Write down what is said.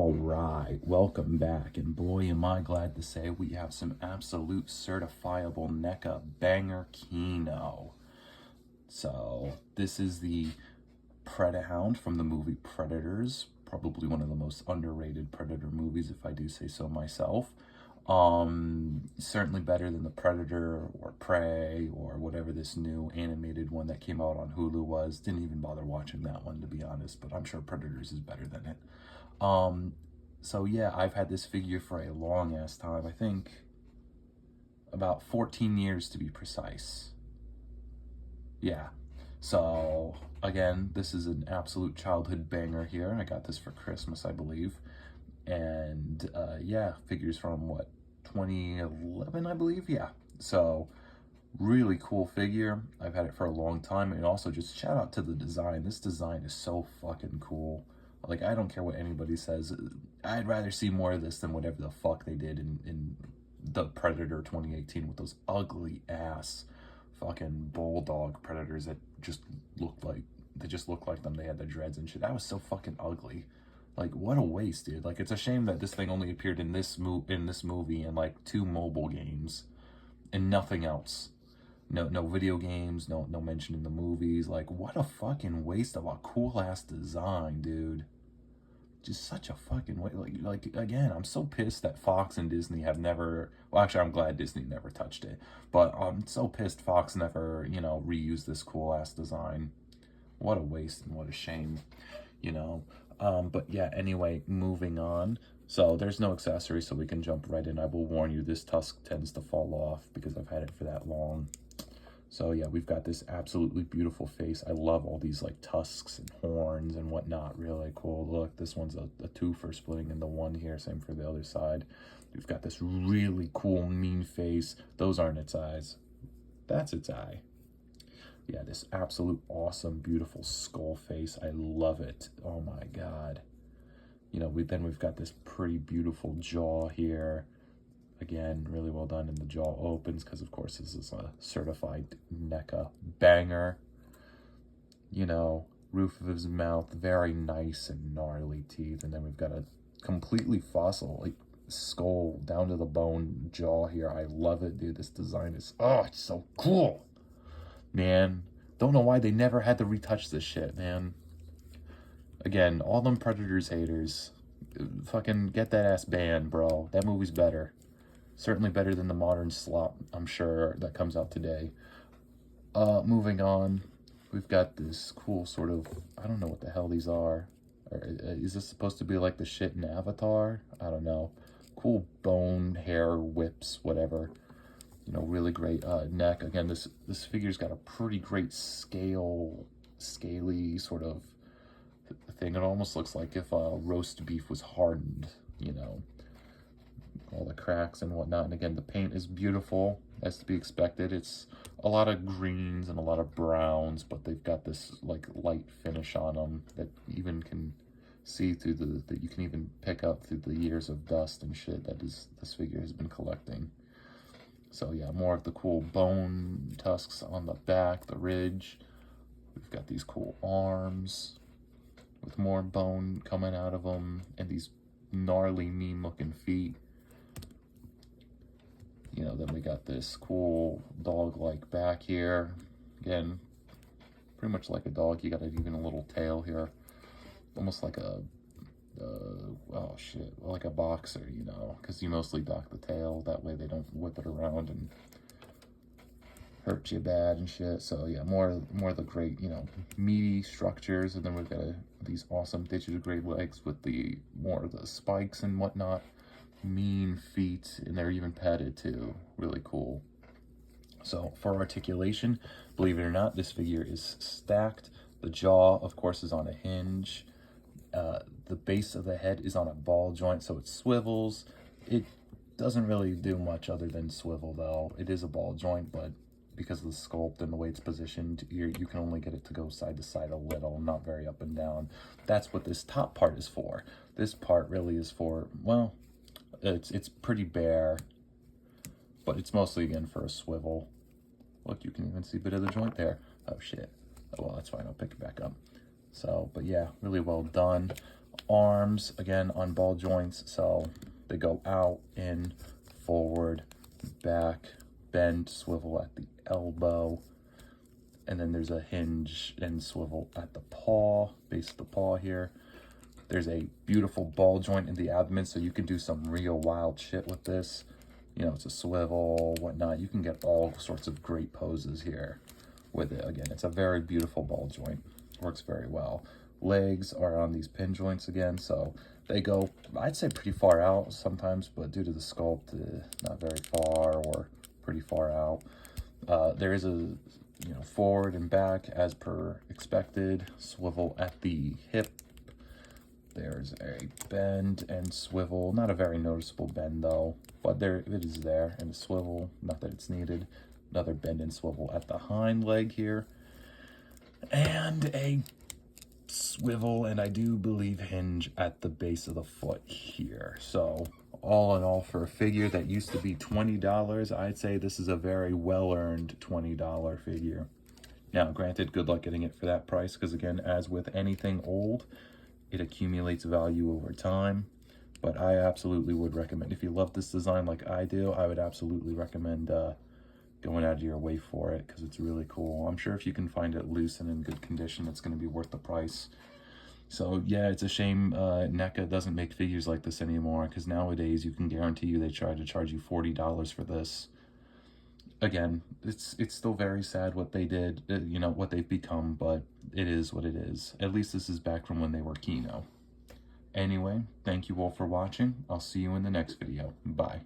All right, welcome back, and boy am I glad to say we have some absolute certifiable Neca banger kino. So this is the predahound from the movie Predators, probably one of the most underrated Predator movies if I do say so myself. Certainly better than the Predator or Prey or whatever this new animated one that came out on Hulu was. Didn't even bother watching that one, to be honest, but I'm sure Predators is better than it. So yeah, I've had this figure for a long ass time. I think about 14 years to be precise. Yeah. So again, this is an absolute childhood banger here. I got this for Christmas, I believe. And yeah, figures from what, 2011, I believe. Yeah. So really cool figure. I've had it for a long time. And also just shout out to the design. This design is so fucking cool. Like, I don't care what anybody says. I'd rather see more of this than whatever the fuck they did in the Predator 2018 with those ugly ass fucking bulldog predators that just looked like, they just looked like them. They had the dreads and shit. That was so fucking ugly. Like, what a waste, dude. Like, it's a shame that this thing only appeared in this movie and like 2 mobile games and nothing else. No video games, no mention in the movies. Like, what a fucking waste of a cool ass design, dude. Just such a fucking way. Like again, I'm so pissed that Fox and Disney have never. Well, actually, I'm glad Disney never touched it. But I'm so pissed Fox never, reused this cool ass design. What a waste and what a shame, But yeah, anyway, moving on. So there's no accessory, so we can jump right in. I will warn you, this tusk tends to fall off because I've had it for that long. So yeah, we've got this absolutely beautiful face. I love all these like tusks and horns and whatnot. Really cool. Look, this one's a 2 for splitting into 1 here. Same for the other side. We've got this really cool mean face. Those aren't its eyes. That's its eye. Yeah, this absolute awesome, beautiful skull face. I love it. Oh my God. We've got this pretty beautiful jaw here. Again, really well done, and the jaw opens because, of course, this is a certified Neca banger. Roof of his mouth, very nice and gnarly teeth. And then we've got a completely fossil, like, skull down to the bone jaw here. I love it, dude. This design is, oh, it's so cool. Man, don't know why they never had to retouch this shit, man. Again, all them Predators haters, fucking get that ass banned, bro. That movie's better. Certainly better than the modern slop, I'm sure, that comes out today. Moving on, we've got this cool sort of, I don't know what the hell these are. Is this supposed to be like the shit in Avatar? I don't know. Cool bone, hair, whips, whatever. Really great neck. Again, this figure's got a pretty great scaly sort of thing. It almost looks like if roast beef was hardened, all the cracks and whatnot. And again, the paint is beautiful, as to be expected. It's a lot of greens and a lot of browns, but they've got this like light finish on them that even can see through that you can even pick up through the years of dust and shit that this figure has been collecting. So yeah, more of the cool bone tusks on the back, the ridge. We've got these cool arms with more bone coming out of them and these gnarly, mean-looking feet. Then we got this cool dog-like back here. Again, pretty much like a dog. You got even a little tail here. Almost like a, oh shit, like a boxer, because you mostly dock the tail. That way they don't whip it around and hurt you bad and shit. So yeah, more of the great, meaty structures. And then we've got these awesome digitigrade legs with more of the spikes and whatnot. Mean feet, and they're even padded too. Really cool. So for articulation, believe it or not, this figure is stacked. The jaw, of course, is on a hinge. The base of the head is on a ball joint, so it swivels. It doesn't really do much other than swivel, though. It is a ball joint, but because of the sculpt and the way it's positioned, you can only get it to go side to side a little, not very up and down. That's what this top part is for. This part really is for, well, it's pretty bare, but it's mostly, again, for a swivel. Look, you can even see a bit of the joint there. Oh, shit. Oh, well, that's fine. I'll pick it back up. So, but yeah, really well done. Arms, again, on ball joints, so they go out, in, forward, back, bend, swivel at the elbow, and then there's a hinge and swivel at the paw, base of the paw here. There's a beautiful ball joint in the abdomen, so you can do some real wild shit with this. You know, it's a swivel, whatnot. You can get all sorts of great poses here with it. Again, it's a very beautiful ball joint. Works very well. Legs are on these pin joints again, so they go, I'd say, pretty far out sometimes, but due to the sculpt, not very far or pretty far out. There is a, forward and back as per expected. Swivel at the hip. There's a bend and swivel, not a very noticeable bend though, but there it is there, and a swivel, not that it's needed. Another bend and swivel at the hind leg here, and a swivel, and I do believe hinge at the base of the foot here. So all in all, for a figure that used to be $20, I'd say this is a very well-earned $20 figure. Now, granted, good luck getting it for that price, because again, as with anything old, it accumulates value over time. But I absolutely would recommend, if you love this design like I do, I would absolutely recommend going out of your way for it, because it's really cool. I'm sure if you can find it loose and in good condition, it's going to be worth the price. So yeah, it's a shame Neca doesn't make figures like this anymore, because nowadays you can guarantee you they try to charge you $40 for this. Again, it's still very sad what they did, what they've become, but it is what it is. At least this is back from when they were Kino. Anyway, thank you all for watching. I'll see you in the next video. Bye.